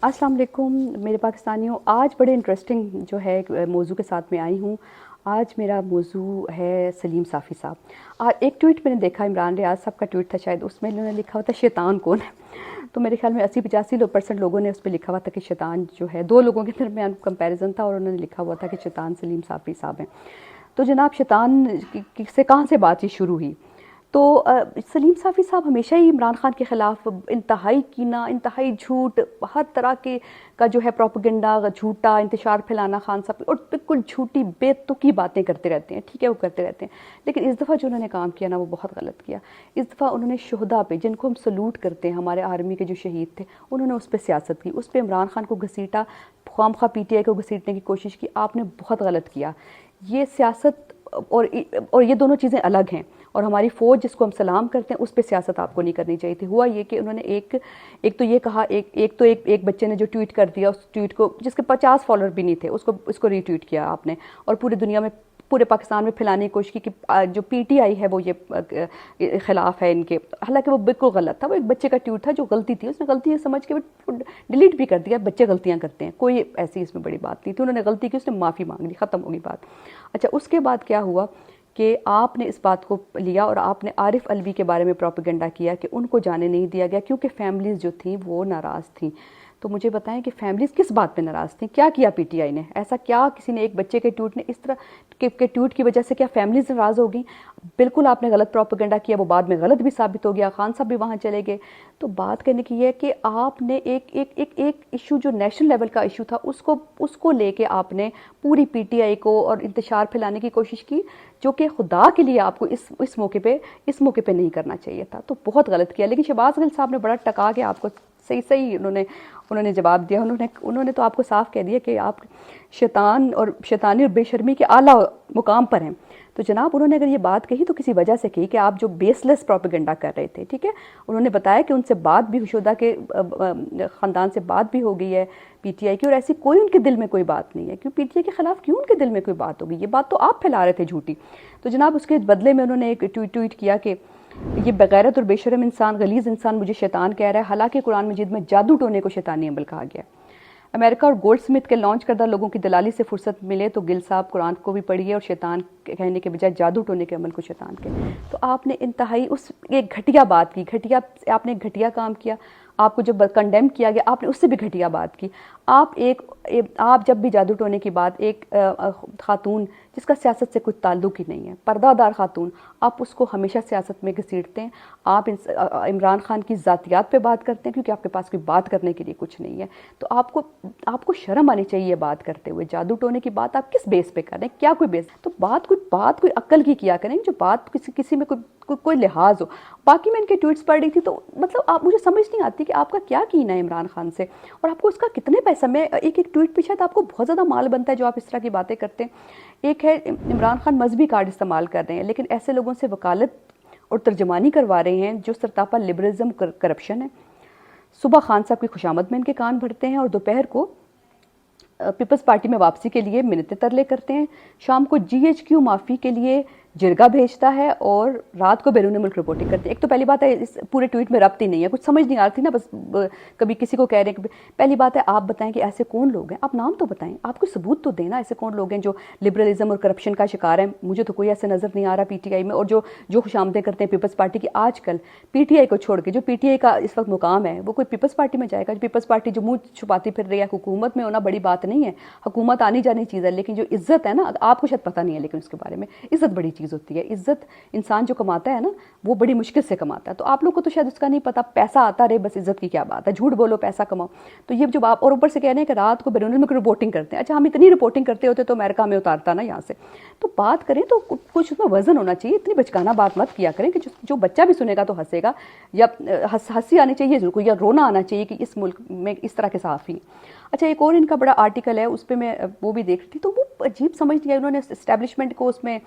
अस्सलाम वालेकुम मेरे पाकिस्तानियों। आज बड़े इंटरेस्टिंग जो है एक मौजू के साथ में आई हूँ। आज मेरा मौजू है सलीम साफ़ी साहब। आज एक ट्वीट मैंने देखा, इमरान रियाज साहब का ट्वीट था शायद, उसमें उन्होंने लिखा हुआ था शैतान कौन है। तो मेरे ख्याल में 80-85% लोगों ने उस पर लिखा हुआ था कि शैतान जो है, दो लोगों के दरमियान कंपैरिजन था और उन्होंने लिखा हुआ था कि शैतान सलीम साफ़ी साहब हैं। तो जनाब शैतान से कहाँ से बातचीत शुरू हुई? तो सलीम साफ़ी साहब हमेशा ही इमरान खान के ख़िलाफ़ इंतहाई कीना, इंतहाई झूठ, हर तरह के का जो है प्रोपेगेंडा, झूठा इंतशार फैलाना खान साहब और बिल्कुल झूठी बेतुकी बातें करते रहते हैं। ठीक है, वो करते रहते हैं, लेकिन इस दफ़ा जो उन्होंने काम किया ना, वो बहुत गलत किया। इस दफ़ा उन्होंने शुहदा पे, जिनको हम सलूट करते हैं, हमारे आर्मी के जो शहीद थे, उन्होंने उस पर सियासत की, उस पर इमरान खान को घसीटा, खामखा PTI को घसीटने की कोशिश की। आपने बहुत गलत किया। ये सियासत और ये दोनों चीज़ें अलग हैं। और हमारी फ़ौज जिसको हम सलाम करते हैं, उस पर सियासत आपको नहीं करनी चाहिए थी। हुआ ये कि उन्होंने एक तो ये कहा, एक बच्चे ने जो ट्वीट कर दिया, उस ट्वीट को, जिसके 50 फॉलोअर भी नहीं थे, उसको रीट्वीट किया आपने और पूरी दुनिया में, पूरे पाकिस्तान में फैलाने की कोशिश की कि जो PTI है वो ये खिलाफ है इनके। हालांकि वो बिल्कुल गलत था, वो एक बच्चे का ट्वीट था जो गलती थी, उसने गलती समझ के वो डिलीट भी कर दिया। बच्चे गलतियां करते हैं, कोई ऐसी इसमें बड़ी बात नहीं थी। उन्होंने गलती की, उसने माफ़ी मांग ली, ख़त्म होगी बात। अच्छा, उसके बाद क्या हुआ कि आपने इस बात को लिया और आपने आरिफ अलवी के बारे में प्रोपेगेंडा किया कि उनको जाने नहीं दिया गया क्योंकि फैमिलीज़ जो थी वो नाराज़ थी। तो मुझे बताएं कि फैमिलीज़ किस बात पे नाराज़ थी? क्या किया PTI ने ऐसा? क्या किसी ने, एक बच्चे के ट्वीट ने, इस तरह के ट्वीट की वजह से क्या फैमिलीज़ नाराज़ हो गई? बिल्कुल आपने गलत प्रोपेगेंडा किया, वो बाद में गलत भी साबित हो गया, खान साहब भी वहाँ चले गए। तो बात करने की है कि आपने एक इशू जो नेशनल लेवल का इशू था, उसको लेके आपने पूरी PTI को और इंतशार फैलाने की कोशिश की, जो कि खुदा के लिए आपको इस मौके पे नहीं करना चाहिए था। तो बहुत गलत किया। लेकिन शहबाज गिल साहब ने बड़ा टका के आपको सही सही उन्होंने जवाब दिया। उन्होंने तो आपको साफ कह दिया कि आप शैतान और शैतानी और बेशर्मी के आला मुकाम पर हैं। तो जनाब उन्होंने अगर ये बात कही तो किसी वजह से कही कि आप जो बेसलेस प्रोपेगेंडा कर रहे थे। ठीक है, उन्होंने बताया कि उनसे बात भी, शुदा के ख़ानदान से बात भी हो गई है PTI की, और ऐसी कोई उनके दिल में कोई बात नहीं है। क्यों PTI के ख़िलाफ़ क्यों उनके दिल में कोई बात होगी? ये बात तो आप फैला रहे थे झूठी। तो जनाब उसके बदले में उन्होंने एक ट्वीट किया कि ये बेगैरत और बेशरम इंसान, गलीज़ इंसान मुझे शैतान कह रहा है, हालांकि कुरान मजीद में जादू टोने को शैतानी अमल कहा गया। अमेरिका और गोल्डस्मिथ के लॉन्च करदा लोगों की दलाली से फुर्सत मिले तो गिल साहब कुरान को भी पढ़िए और शैतान कहने के बजाय जादू टोने के अमल को शैतान कहे। तो आपने इंतहाई उस एक घटिया बात की, आपने एक घटिया काम किया। आपको जब कंडेम किया गया, आपने उससे भी घटिया बात की। आप जब भी जादू टोने की बात, एक खातून जिसका सियासत से कोई ताल्लुक ही नहीं है, पर्दादार खातून, आप उसको हमेशा सियासत में घसीटते हैं। आप इमरान खान की ज़ातियात पे बात करते हैं क्योंकि आपके पास कोई बात करने के लिए कुछ नहीं है। तो आपको शर्म आनी चाहिए ये बात करते हुए। जादू टोने की बात आप किस बेस पे कर रहे हैं? क्या कोई बेस? तो बात कोई अक्ल की किया करें, जो बात किसी में कोई लिहाज हो। बाकी मैं इनके ट्वीट्स पढ़ रही थी तो मतलब आप, मुझे समझ नहीं आती कि आपका क्या कीना है इमरान खान से और आपको उसका कितने पैसा में एक ट्वीट पे शायद आपको बहुत ज़्यादा माल बनता है जो आप इस तरह की बातें करते हैं। एक है इमरान खान मजहबी कार्ड इस्तेमाल कर रहे हैं, लेकिन ऐसे लोगों से वकालत और तर्जमानी करवा रहे हैं जो सरतापा लिबरलिज्म करप्शन है। सुबह खान साहब की खुशामद में इनके कान भरते हैं और दोपहर को पीपल्स पार्टी में वापसी के लिए मिन्नतें तरले करते हैं। शाम को GHQ माफ़ी के लिए जिरगा भेजता है और रात को बैरून मुल्क रिपोर्टिंग करती है। एक तो पहली बात है, इस पूरे ट्वीट में रब्त ही नहीं है, कुछ समझ नहीं आ रही थी ना, बस कभी किसी को कह रहे हैं। पहली बात है, आप बताएं कि ऐसे कौन लोग हैं, आप नाम तो बताएं, आप कोई सबूत तो देना, ऐसे कौन लोग हैं जो लिबरलिज्म और करप्शन का शिकार हैं। मुझे तो कोई ऐसे नज़र नहीं आ रहा PTI में। और जो खुशामदें करते हैं पीपल्स पार्टी की, आजकल PTI को छोड़ के जो PTI का इस वक्त मुकाम है, वो कोई पीपल्स पार्टी में जाएगा? पीपल्स पार्टी जो मुँह छुपाती फिर रही है, हुकूमत में होना बड़ी बात नहीं है, हुकूमत आनी जानी चीज़ है, लेकिन जो इज्जत है ना, आपको शायद पता नहीं है, लेकिन उसके बारे में, इज्जत बड़ी चीज़ होती है। इज्जत इंसान जो कमाता है ना, वो बड़ी मुश्किल से कमाता है। तो आप लोग को तो शायद उसका नहीं पता, पैसा आता रहे बस, इज्जत की क्या बात है, झूठ बोलो पैसा कमाओ। तो ये जो आप, और ऊपर से कह रहे हैं कि रात को बैरून मुल्क रिपोर्टिंग करते हैं। अच्छा, हम इतनी रिपोर्टिंग करते होते तो अमेरिका में उतारता ना यहाँ से। तो बात करें तो कुछ उसमें वजन होना चाहिए, इतनी बचकाना बात मत किया करें कि जो बच्चा भी सुनेगा तो हंसेगा, या हंसी आनी चाहिए या रोना आना चाहिए कि इस मुल्क में इस तरह के सहाफ़ी। अच्छा, एक और इनका बड़ा आर्टिकल है, उस पर मैं वो भी देख रही थी, तो वो अजीब समझ नहीं आई। उन्होंने इस्टेब्लिशमेंट को उसमें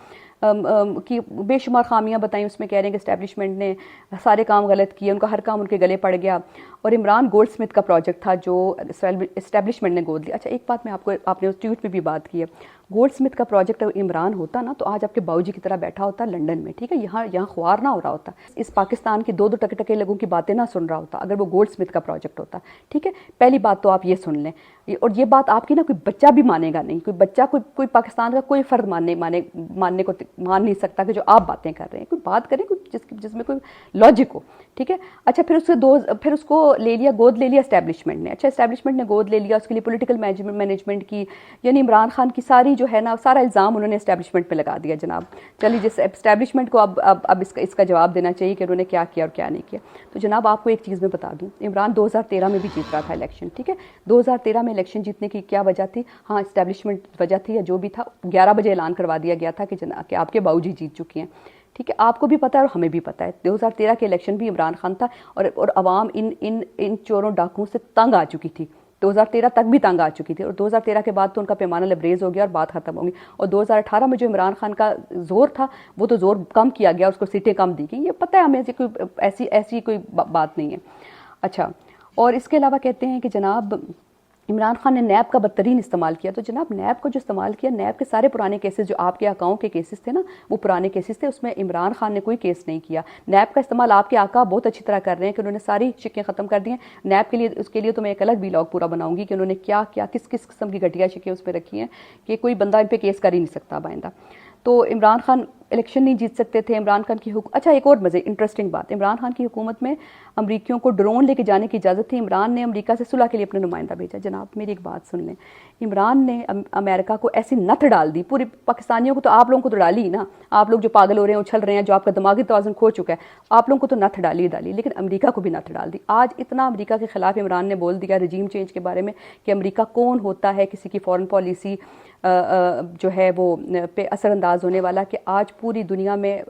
की बेशुमार खामियां बताई। उसमें कह रहे हैं कि इस्टेब्लिशमेंट ने सारे काम गलत किए, उनका हर काम उनके गले पड़ गया, और इमरान गोल्डस्मिथ का प्रोजेक्ट था जो इस्टेब्लिशमेंट ने गोद लिया। अच्छा, एक बात मैं आपने उस ट्वीट में भी बात की है, गोल्ड स्मिथ का प्रोजेक्ट इमरान होता ना तो आज आपके बाबूजी की तरह बैठा होता लंदन में, ठीक है, यहाँ ख्वार ना हो रहा होता, इस पाकिस्तान की दो दो टके टके लोगों की बातें ना सुन रहा होता अगर वो गोल्ड स्मिथ का प्रोजेक्ट होता, ठीक है। पहली बात तो आप ये सुन लें, और ये बात आपकी ना कोई बच्चा भी मानेगा नहीं, कोई बच्चा कोई पाकिस्तान का कोई फर्द मान नहीं सकता कि जो आप बातें कर रहे हैं, कोई बात करें कोई जिसमें कोई लॉजिक हो, ठीक है। अच्छा, फिर उसको गोद ले लिया एस्टैब्लिशमेंट ने। अच्छा, एस्टैब्लिशमेंट ने गोद ले लिया, उसके लिए पॉलिटिकल मैनेजमेंट की, यानी इमरान खान की सारी जो है ना सारा इल्ज़ाम उन्होंने एस्टैब्लिशमेंट पे लगा दिया जनाब। चलिए, जिस एस्टैब्लिशमेंट को अब इसका जवाब देना चाहिए कि उन्होंने क्या किया और क्या नहीं किया। तो जनाब आपको एक चीज़ मैं बता दूँ, इमरान 2013 में भी जीत रहा था इलेक्शन, ठीक है। 2013 में इलेक्शन जीतने की क्या वजह थी? हाँ, एस्टैब्लिशमेंट वजह थी या जो भी था, 11 बजे ऐलान करवा दिया गया था कि आपके बाबूजी जीत चुके हैं, ठीक है। आपको भी पता है और हमें भी पता है 2013 के इलेक्शन भी इमरान खान था और अवाम इन चोरों डाकुओं से तंग आ चुकी थी, 2013 तक भी तंग आ चुकी थी, और 2013 के बाद तो उनका पैमाना लबरेज हो गया और बात खत्म होगी। और 2018 में जो इमरान खान का जोर था वो तो जोर कम किया गया, उसको सीटें कम दी गई, ये पता है हमें, ऐसी कोई बात नहीं है। अच्छा, और इसके अलावा कहते हैं कि जनाब इमरान खान ने नैब का बदतरीन इस्तेमाल किया। तो जनाब नैब को जो इस्तेमाल किया, नैब के सारे पुराने केसेस जो आपके आकाओं के केसेस थे ना, वो पुराने केसेस थे, उसमें इमरान खान ने कोई केस नहीं किया। नैब का इस्तेमाल आपके आका बहुत अच्छी तरह कर रहे हैं कि उन्होंने सारी शिकें ख़त्म कर दी हैं। नैब के लिए, उसके लिए तो मैं एक अलग वीलॉग पूरा बनाऊंगी कि उन्होंने क्या क्या किस किस किस्म की घटिया शिकें उस पर रखी हैं कि कोई बंदा इन पर केस कर ही नहीं सकता बाइंदा। तो इमरान खान इलेक्शन नहीं जीत सकते थे। इमरान खान की अच्छा, एक और मज़े इंटरेस्टिंग बात, इमरान खान की हुकूमत में अमरीकियों को ड्रोन लेके जाने की इजाज़त थी। इमरान ने अमेरिका से सुलह के लिए अपना नुमाइंदा भेजा। जनाब मेरी एक बात सुन लें, इमरान ने अमेरिका को ऐसी नथ डाल दी, पूरे पाकिस्तानियों को तो, आप लोगों को तो डाली ही ना, आप लोग जो पागल हो रहे हैं, उछल रहे हैं, जो आपका दिमागी तवाज़ुन खो चुका है, आप लोगों को तो नथ डाली, लेकिन अमेरिका को भी नथ डाल दी। आज इतना अमेरिका के खिलाफ इमरान ने बोल दिया रजीम चेंज के बारे में कि अमेरिका कौन होता है किसी की फॉरेन पॉलिसी जो है वो पे असरअंदाज होने वाला, कि आज पूरी दुनिया में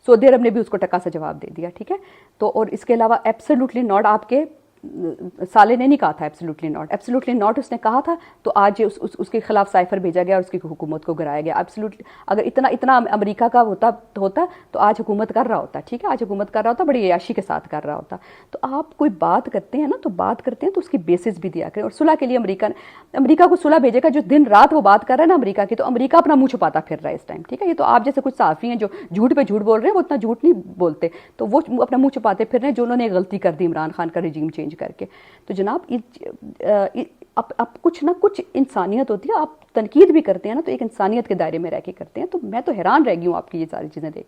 सऊदी अरब ने भी उसको टका सा जवाब दे दिया, ठीक है। तो और इसके अलावा एब्सोल्युटली नॉट, आपके साले ने नहीं कहा था एब्सोल्युटली नॉट उसने कहा था, तो आज उसके खिलाफ साइफर भेजा गया और उसकी हुकूमत को गिराया गया। एब्सोल्युटली अगर इतना अमेरिका का होता तो आज हुकूमत कर रहा होता, ठीक है, आज हुकूमत कर रहा होता, बड़ी अयाशी के साथ कर रहा होता। तो आप कोई बात करते हैं ना, तो उसकी बेसिस भी दिया करें। और सुलह के लिए अमेरिका को सुलह भेजेगा, जो दिन रात वो बात कर रहा है ना अमेरिका की, तो अमेरिका अपना मुंह छुपाता फिर रहा है इस टाइम, ठीक है। ये तो आप जैसे कुछ सहाफ़ी हैं जो झूठ पे झूठ बोल रहे हैं, वो इतना झूठ नहीं बोलते, तो वो अपना मुंह छुपाते फिर रहे हैं जो उन्होंने गलती कर दी इमरान खान का रिजीम चेंज करके। तो जनाब अब कुछ ना कुछ इंसानियत होती है, आप तनकीद भी करते हैं ना तो एक इंसानियत के दायरे में रह के करते हैं। तो मैं तो हैरान रह गई हूँ आपकी ये सारी चीज़ें देख।